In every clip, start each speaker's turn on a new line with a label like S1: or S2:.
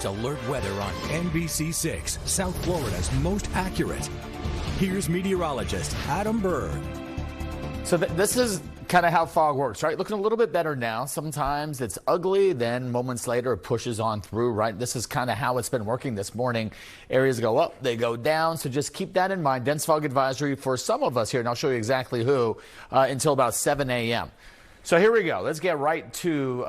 S1: most alert weather on NBC6, South Florida's most accurate. Here's meteorologist Adam Berg.
S2: So this is kind of how fog works, right? Looking a little bit better now. Sometimes it's ugly, then moments later it pushes on through, right? This is kind of how it's been working this morning. Areas go up, they go down, so just keep that in mind. Dense fog advisory for some of us here, and I'll show you exactly who, until about 7 a.m. So here we go. Let's get right to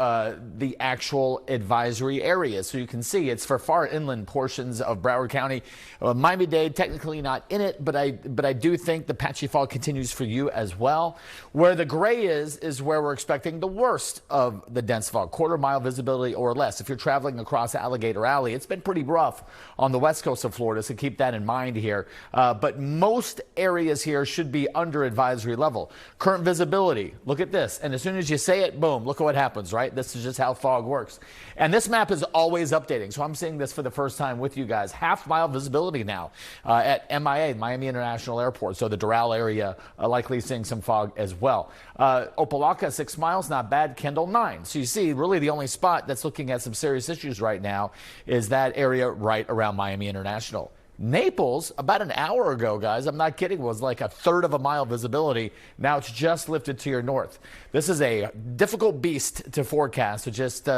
S2: the actual advisory areas. So you can see it's for far inland portions of Broward County. Miami-Dade technically not in it, but I do think the patchy fog continues for you as well. Where the gray is where we're expecting the worst of the dense fog, quarter-mile visibility or less. If you're traveling across Alligator Alley, it's been pretty rough on the west coast of Florida, so keep that in mind here. But most areas here should be under advisory level. Current visibility, look at this. And as soon as you say it, boom, look at what happens, right? This is just how fog works. And this map is always updating. So I'm seeing this for the first time with you guys. Half-mile visibility now at MIA, Miami International Airport. So the Doral area likely seeing some fog as well. Opelika, 6 miles, not bad. Kendall, 9. So you see, really the only spot that's looking at some serious issues right now is that area right around Miami International. Naples, about an hour ago, guys, I'm not kidding, was like a third of a mile visibility. Now it's just lifted to your north. This is a difficult beast to forecast, so just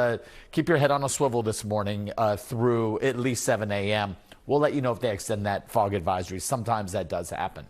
S2: keep your head on a swivel this morning through at least 7 a.m. We'll let you know if they extend that fog advisory. Sometimes that does happen.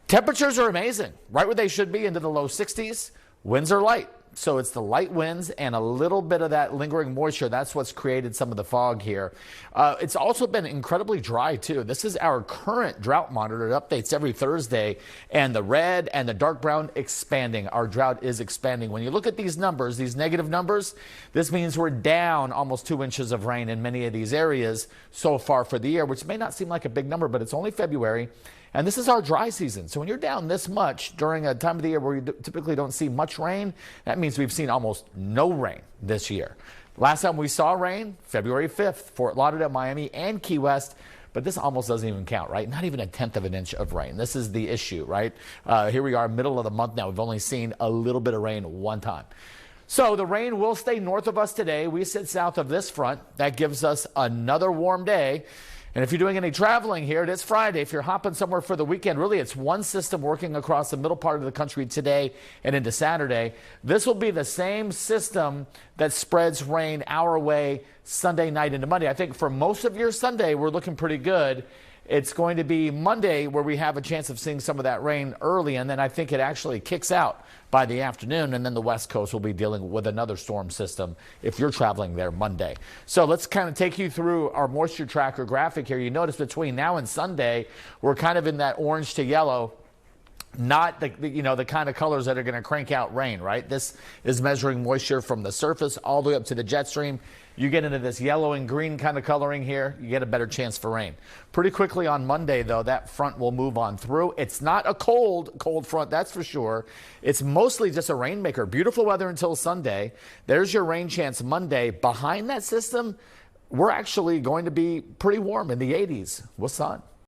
S2: Temperatures are amazing, right where they should be, into the low 60s. Winds are light. So it's the light winds and a little bit of that lingering moisture. That's what's created some of the fog here. It's also been incredibly dry, too. This is our current drought monitor. It updates every Thursday, and the red and the dark brown expanding. Our drought is expanding. When you look at these numbers, these negative numbers, this means we're down almost 2 inches of rain in many of these areas so far for the year, which may not seem like a big number, but it's only February. And this is our dry season. So when you're down this much during a time of the year where you typically don't see much rain, that means we've seen almost no rain this year. Last time we saw rain, February 5th, Fort Lauderdale, Miami, and Key West. But this almost doesn't even count, right? Not even a tenth of an inch of rain. This is the issue, right? Here we are, middle of the month now. We've only seen a little bit of rain one time. So the rain will stay north of us today. We sit south of this front. That gives us another warm day. And if you're doing any traveling here, it is Friday. If you're hopping somewhere for the weekend, really it's one system working across the middle part of the country today and into Saturday. This will be the same system that spreads rain our way Sunday night into Monday. I think for most of your Sunday, we're looking pretty good. It's going to be Monday where we have a chance of seeing some of that rain early, and then I think it actually kicks out by the afternoon, and then the West Coast will be dealing with another storm system if you're traveling there Monday. So let's kind of take you through our moisture tracker graphic here. You notice between now and Sunday, we're kind of in that orange to yellow. Not the kind of colors that are going to crank out rain, right? This is measuring moisture from the surface all the way up to the jet stream. You get into this yellow and green kind of coloring here, you get a better chance for rain. Pretty quickly on Monday, though, that front will move on through. It's not a cold front, that's for sure. It's mostly just a rainmaker. Beautiful weather until Sunday. There's your rain chance Monday. Behind that system, we're actually going to be pretty warm in the 80s with sun.